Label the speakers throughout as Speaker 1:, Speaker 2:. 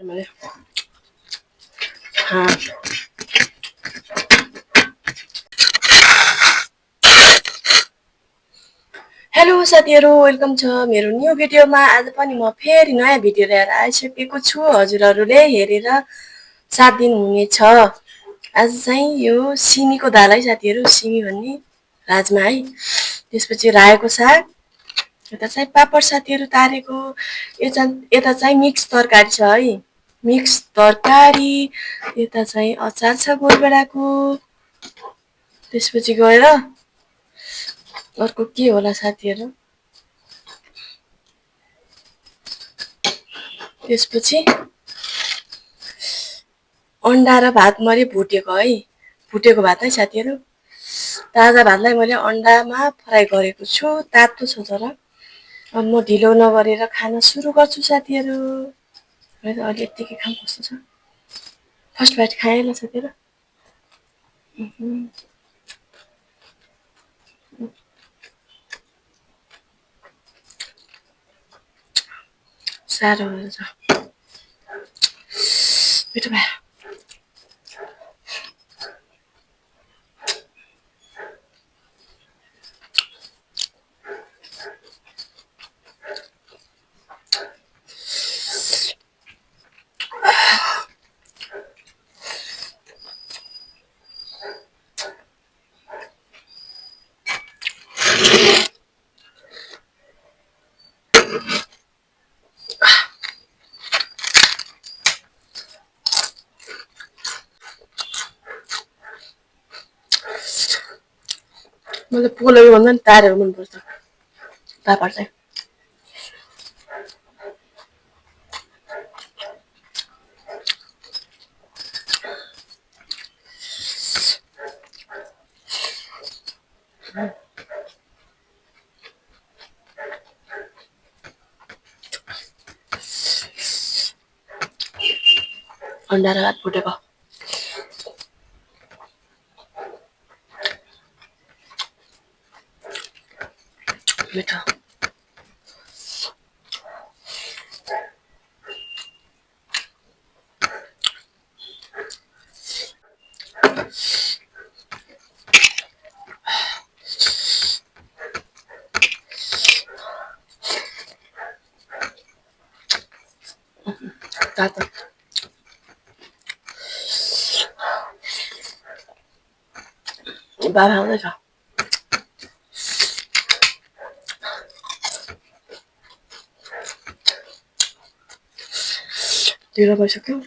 Speaker 1: मैले हाँ हेलो साथीहरू वेलकम छ मेरो न्यू भिडियोमा। आज पनि म फेरि नयाँ भिडियो लिएर आइसकेको छु। हजुरहरूले हेरेर साथ दिनुहुनेछ। आज चाहिँ यो सिमीको दाल है साथीहरू, सिमी भन्ने राजमा है। त्यसपछि रायोको साग, यता चाहिँ पापड साथीहरू तारेको, यता चाहिँ मिक्स तरकारी छ है, मिक्स तरकारी। यता चाहिँ अचार छ गोलभेडाको। त्यसपछि गएर अर्को के होला साथीहरू, त्यसपछि अन्डा र भात मैले भुटेको है, भुटेको भात है साथीहरू। ताजा भातलाई मैले अन्डामा फ्राई गरेको छु, तातो छ तर। अब म ढिलो नगरेर खान सुरु गर्छु साथीहरू। अहिले यत्तिकै खाम कस्तो छ। फर्स्ट बाइट खाएँ ल साथीहरू। साह्रो हुन्छ मिठो भयो। मलाई पोलेको भन्दा नि तारेको मनपर्छ, पापड चाहिँ। अन्डा र भात भुटेको मिठो। तातो बाबा आउँदैछ। ढिलो भइसक्यो।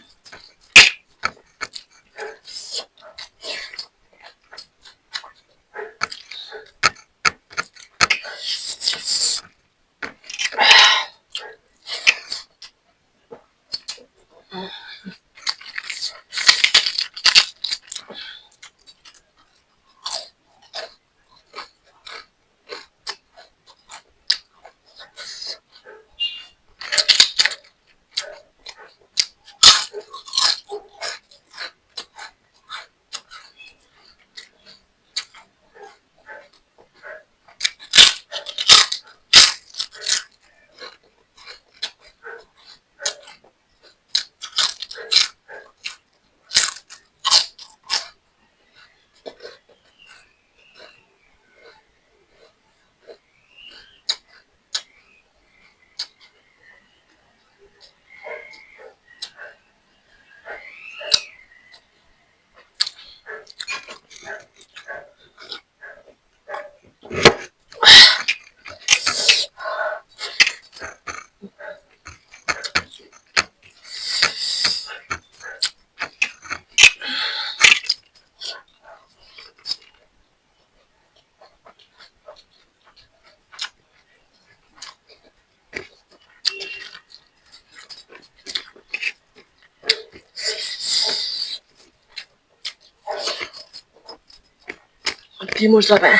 Speaker 1: Timur apa?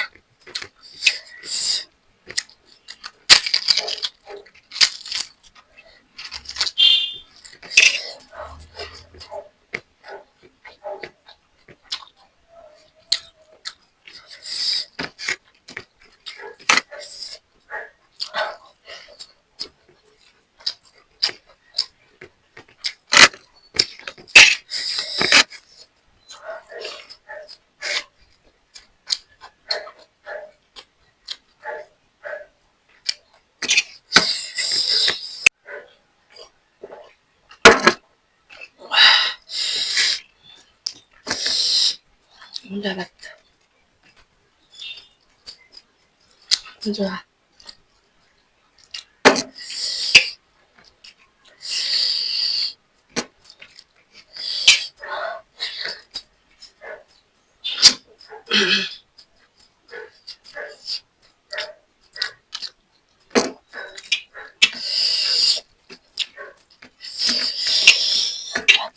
Speaker 1: उdah लाग्छ हुन्छ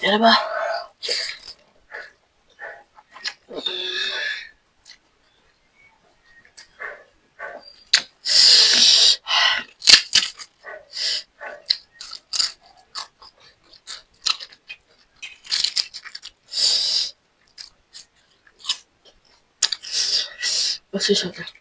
Speaker 1: हेर बा बसु सक्छ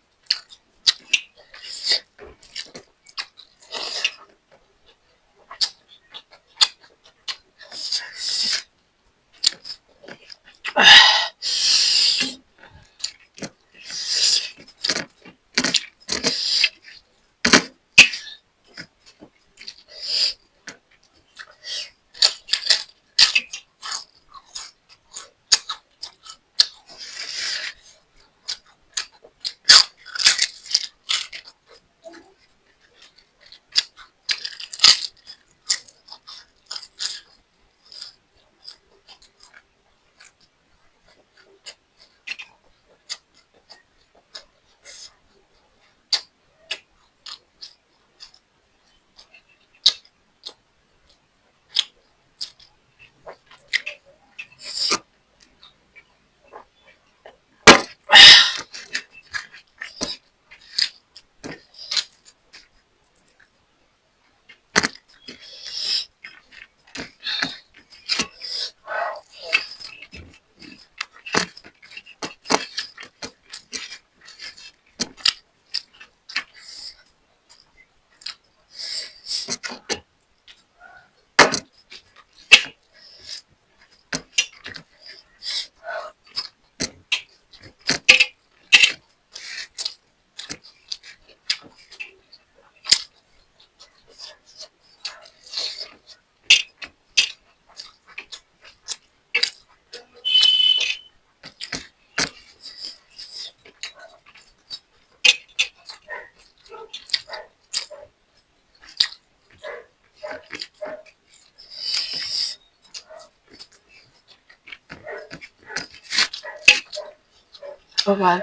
Speaker 1: Bye-bye.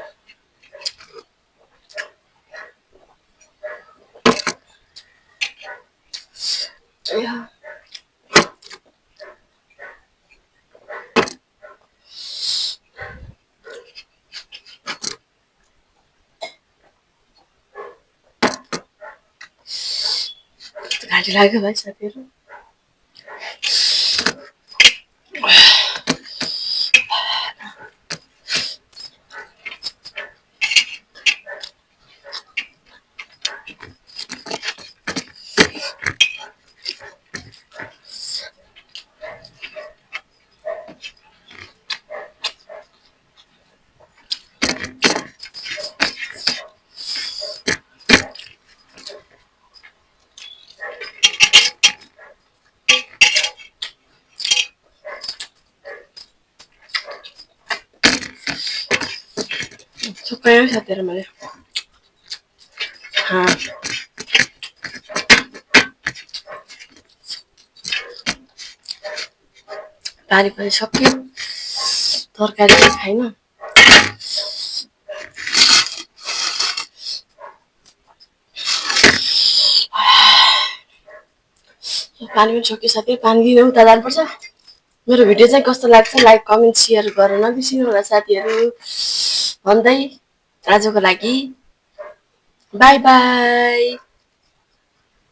Speaker 1: Yeah. घाँटी लाग्यो भाइ साथीहरू Supaya saatnya मैले पानी पनि सक्यो तरकारी पनि खाइन पानी पनि सक्यो साथी पानी लिन उता जानुपर्छ मेरो भिडियो चाहिँ कस्तो लाग्छ लाइक कमेन्ट शेयर गर्न नबिर्सिनु होला साथीहरू भन्दै आजको लागि बाइ बाइ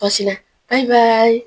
Speaker 1: पसिना बाइ बाइ